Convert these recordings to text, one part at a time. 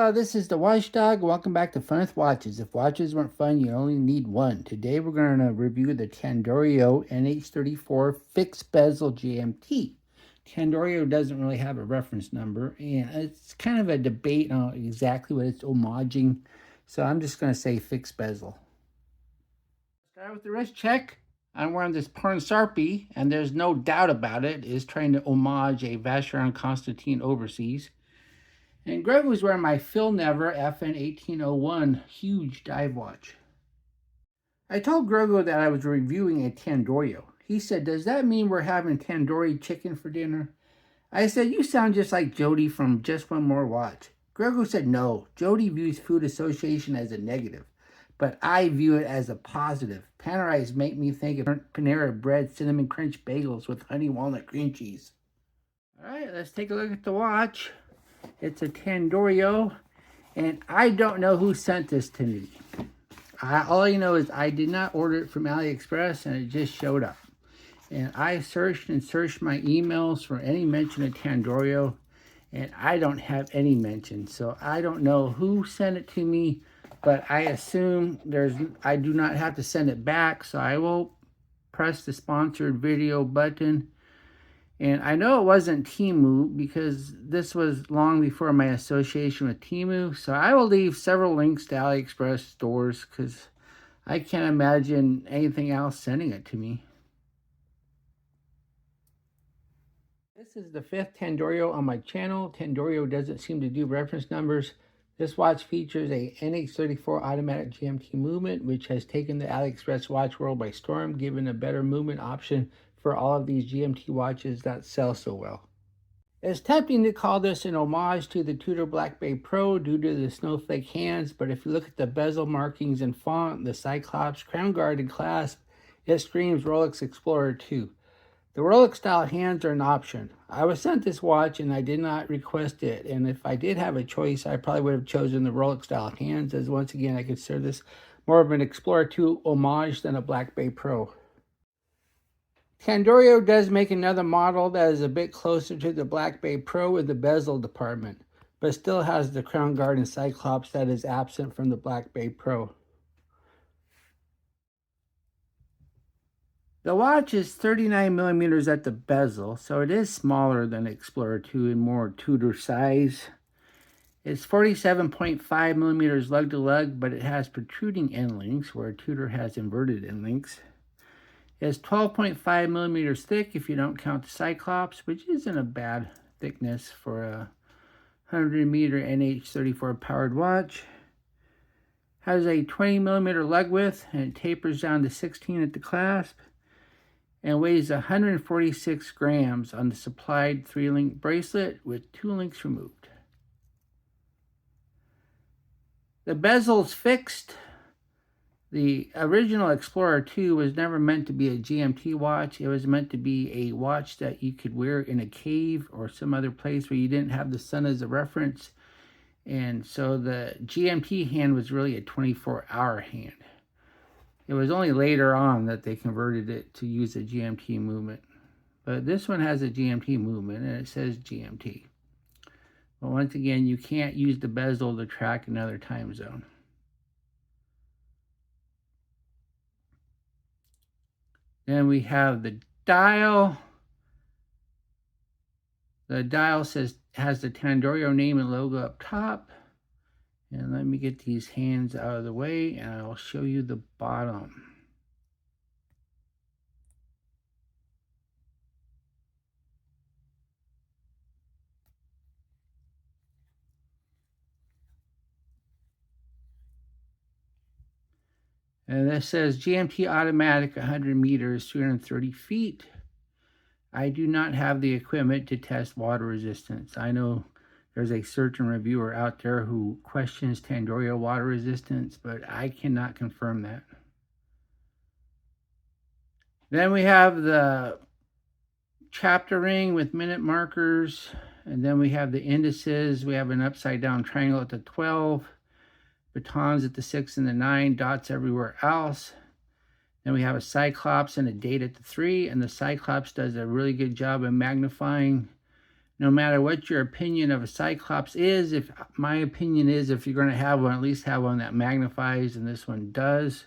Hello, this is the Watchdog. Welcome back to Fun with Watches. If watches weren't fun, you only need one. Today we're going to review the Tandorio NH34 Fixed Bezel GMT. Tandorio doesn't really have a reference number, and it's kind of a debate on exactly what it's homaging. So I'm just going to say Fixed Bezel. Start with the wrist check. I'm wearing this Parn Sarpi, and there's no doubt about it, is trying to homage a Vacheron Constantin overseas. And Greg was wearing my Phil Never FN 1801 huge dive watch. I told Grego that I was reviewing a Tandorio. He said, "Does that mean we're having tandoori chicken for dinner?" I said, "You sound just like Jody from Just One More Watch." Grego said, "No, Jody views food association as a negative, but I view it as a positive. Panerais make me think of Panera Bread cinnamon crunch bagels with honey walnut cream cheese." All right, let's take a look at the watch. It's a Tandorio, and I don't know who sent this to me. All I know is I did not order it from AliExpress, and it just showed up. And I searched and searched my emails for any mention of Tandorio, and I don't have any mention. So I don't know who sent it to me, but I assume I do not have to send it back, so I will press the sponsored video button. And I know it wasn't Temu because this was long before my association with Temu. So I will leave several links to AliExpress stores because I can't imagine anything else sending it to me. This is the 5th Tandorio on my channel. Tandorio doesn't seem to do reference numbers. This watch features a NH34 automatic GMT movement, which has taken the AliExpress watch world by storm, giving a better movement option for all of these GMT watches that sell so well. It's tempting to call this an homage to the Tudor Black Bay Pro due to the snowflake hands, but if you look at the bezel markings and font, the Cyclops, crown guard, and clasp, it screams Rolex Explorer 2. The Rolex style hands are an option. I was sent this watch and I did not request it, and if I did have a choice, I probably would have chosen the Rolex style hands, as once again I consider this more of an Explorer 2 homage than a Black Bay Pro. Tandorio does make another model that is a bit closer to the Black Bay Pro in the bezel department, but still has the crown guard and Cyclops that is absent from the Black Bay Pro. The watch is 39 millimeters at the bezel, so it is smaller than Explorer 2 and more Tudor size. It's 47.5 millimeters lug to lug, but it has protruding end links where Tudor has inverted end links. It's 12.5 millimeters thick if you don't count the Cyclops, which isn't a bad thickness for a 100 meter NH34 powered watch. Has a 20 millimeter lug width and it tapers down to 16 at the clasp and weighs 146 grams on the supplied 3-link bracelet with 2 links removed. The bezel's fixed. The original Explorer 2 was never meant to be a GMT watch. It was meant to be a watch that you could wear in a cave or some other place where you didn't have the sun as a reference. And so the GMT hand was really a 24-hour hand. It was only later on that they converted it to use a GMT movement. But this one has a GMT movement and it says GMT. But once again, you can't use the bezel to track another time zone. Then we have the dial. The dial has the Tandorio name and logo up top. And let me get these hands out of the way and I'll show you the bottom. And this says GMT automatic 100 meters, 330 feet. I do not have the equipment to test water resistance. I know there's a certain reviewer out there who questions Tandorio water resistance, but I cannot confirm that. Then we have the chapter ring with minute markers, and then we have the indices. We have an upside down triangle at the 12, batons at the 6 and the 9, dots everywhere else. Then we have a Cyclops and a date at the 3, and the Cyclops does a really good job of magnifying no matter what your opinion of a Cyclops is, my opinion is if you're going to have one, at least have one that magnifies, and this one does.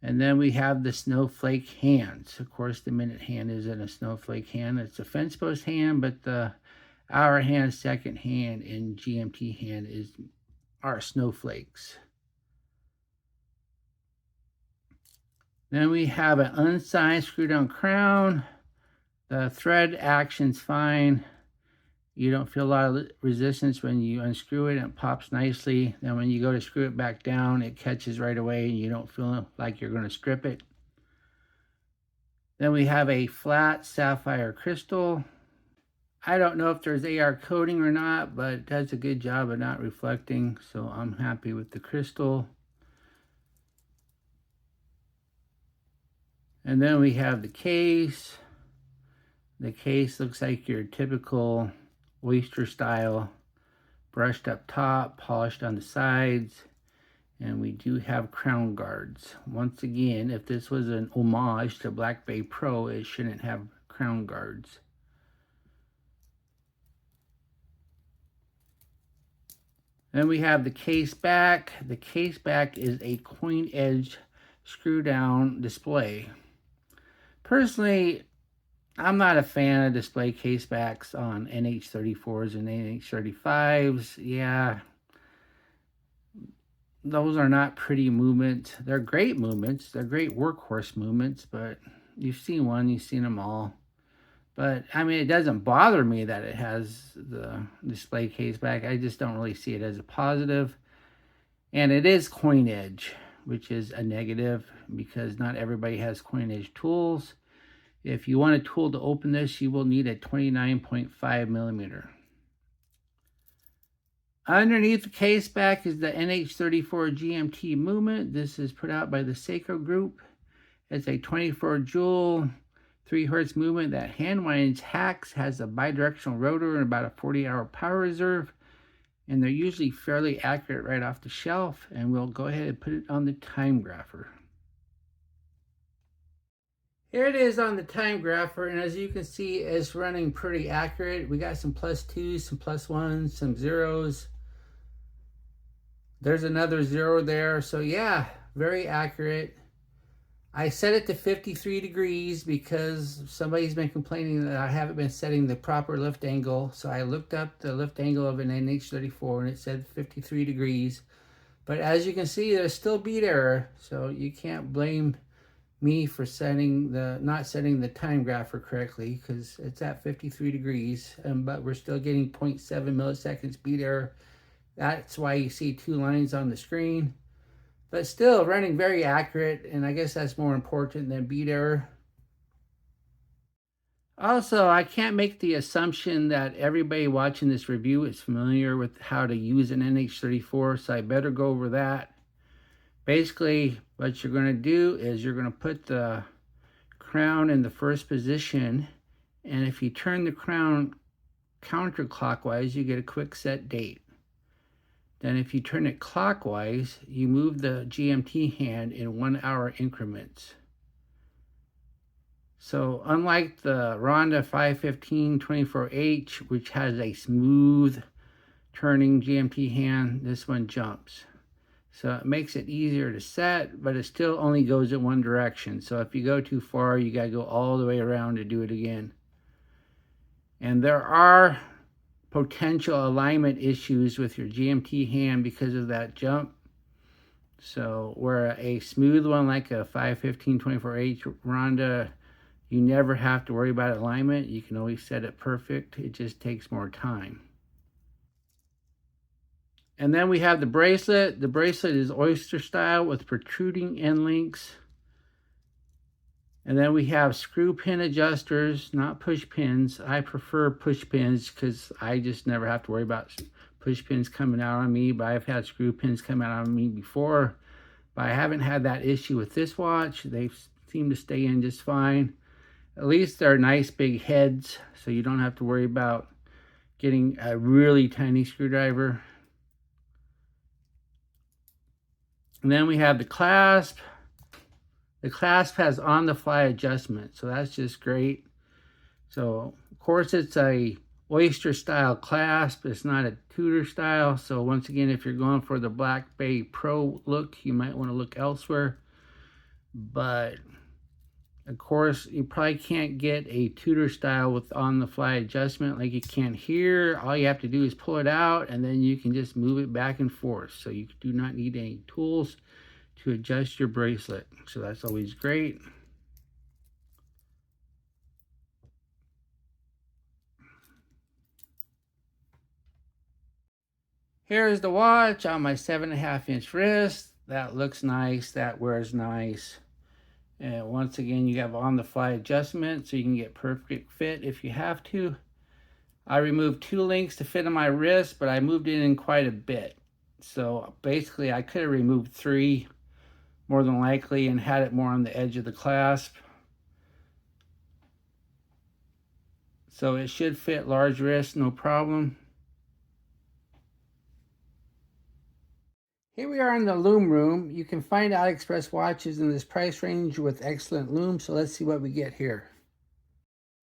And then we have the snowflake hands. Of course, the minute hand isn't a snowflake hand. It's a fence post hand, but the hour hand, second hand, and GMT hand are snowflakes. Then we have an unsigned screw down crown. The thread action's fine. You don't feel a lot of resistance when you unscrew it, and it pops nicely. Then when you go to screw it back down, it catches right away and you don't feel like you're going to strip it. Then we have a flat sapphire crystal. I don't know if there's AR coating or not, but it does a good job of not reflecting, so I'm happy with the crystal. And then we have the case. The case looks like your typical oyster style, brushed up top, polished on the sides, and we do have crown guards. Once again, if this was an homage to Black Bay Pro, it shouldn't have crown guards. Then we have the case back. The case back is a coin edge screw down display. Personally, I'm not a fan of display case backs on NH34s and NH35s. Yeah, those are not pretty movements. They're great movements. They're great workhorse movements, but you've seen one, you've seen them all. But, I mean, it doesn't bother me that it has the display case back. I just don't really see it as a positive. And it is coin edge, which is a negative because not everybody has coin edge tools. If you want a tool to open this, you will need a 29.5 millimeter. Underneath the case back is the NH34 GMT movement. This is put out by the Seiko Group. It's a 24 jewel, 3 hertz movement that hand winds hacks, has a bidirectional rotor and about a 40-hour power reserve. And they're usually fairly accurate right off the shelf. And we'll go ahead and put it on the Timegrapher. Here it is on the Timegrapher, and as you can see, it's running pretty accurate. We got some +2s, some +1s, some zeros. There's another 0 there, so yeah, very accurate. I set it to 53 degrees because somebody's been complaining that I haven't been setting the proper lift angle. So I looked up the lift angle of an NH34 and it said 53 degrees. But as you can see, there's still beat error, so you can't blame me for not setting the Timegrapher correctly because it's at 53 degrees, but we're still getting 0.7 milliseconds beat error. That's why you see 2 lines on the screen, but still running very accurate, and I guess that's more important than beat error. Also, I can't make the assumption that everybody watching this review is familiar with how to use an NH34, so I better go over that. Basically, what you're going to do is you're going to put the crown in the first position, and if you turn the crown counterclockwise, you get a quick set date. Then if you turn it clockwise, you move the GMT hand in 1 hour increments. So unlike the Ronda 515-24H, which has a smooth turning GMT hand, this one jumps. So it makes it easier to set, but it still only goes in one direction. So if you go too far, you gotta go all the way around to do it again. And there are potential alignment issues with your GMT hand because of that jump. So where a smooth one like a 515-24H Ronda, you never have to worry about alignment. You can always set it perfect. It just takes more time. And then we have the bracelet. The bracelet is oyster style with protruding end links. And then we have screw pin adjusters, not push pins. I prefer push pins because I just never have to worry about push pins coming out on me, but I've had screw pins come out on me before. But I haven't had that issue with this watch. They seem to stay in just fine. At least they're nice big heads, so you don't have to worry about getting a really tiny screwdriver. And then we have the clasp. The clasp has on-the-fly adjustment, so that's just great. So, of course, it's a oyster style clasp. It's not a Tudor style. So once again, if you're going for the Black Bay Pro look, you might want to look elsewhere. But of course, you probably can't get a Tudor style with on-the-fly adjustment like you can here. All you have to do is pull it out, and then you can just move it back and forth. So you do not need any tools to adjust your bracelet. So that's always great. Here's the watch on my 7.5-inch wrist. That looks nice. That wears nice. And once again, you have on-the-fly adjustment, so you can get perfect fit if you have to. I removed 2 links to fit on my wrist, but I moved it in quite a bit. So basically, I could have removed 3 more than likely and had it more on the edge of the clasp. So it should fit large wrists, no problem. Here we are in the loom room. You can find AliExpress watches in this price range with excellent looms, so let's see what we get here.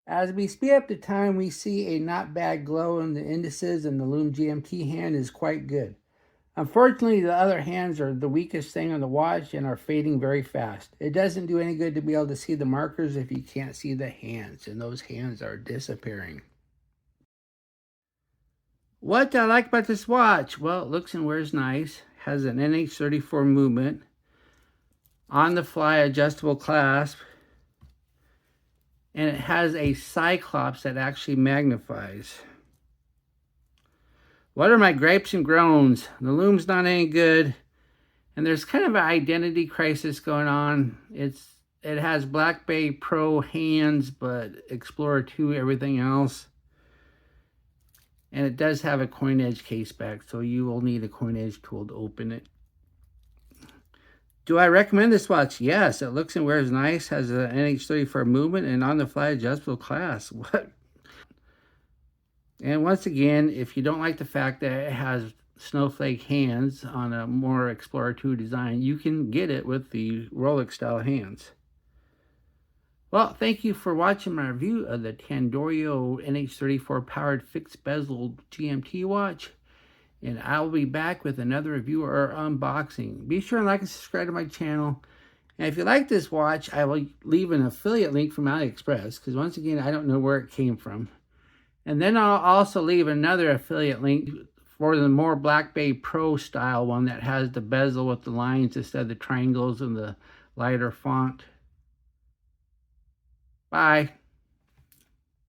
As we speed up the time, we see a not bad glow in the indices, and the loom GMT hand is quite good. Unfortunately, the other hands are the weakest thing on the watch and are fading very fast. It doesn't do any good to be able to see the markers if you can't see the hands, and those hands are disappearing. What do I like about this watch? Well, it looks and wears nice. Has an NH34 movement, on-the-fly adjustable clasp, and it has a cyclops that actually magnifies. What are my gripes and groans? The loom's not any good, and there's kind of an identity crisis going on. It has Black Bay Pro hands, but Explorer 2 everything else. And it does have a coin edge case back, so you will need a coin edge tool to open it. Do I recommend this watch? Yes, it looks and wears nice, has an NH34 movement and on-the-fly adjustable clasp. What? And once again, if you don't like the fact that it has snowflake hands on a more Explorer 2 design, you can get it with the Rolex style hands. Well, thank you for watching my review of the Tandorio NH34 powered fixed bezel GMT watch. And I'll be back with another review or unboxing. Be sure and like and subscribe to my channel. And if you like this watch, I will leave an affiliate link from AliExpress, because once again, I don't know where it came from. And then I'll also leave another affiliate link for the more Black Bay Pro style one that has the bezel with the lines instead of the triangles and the lighter font. Bye.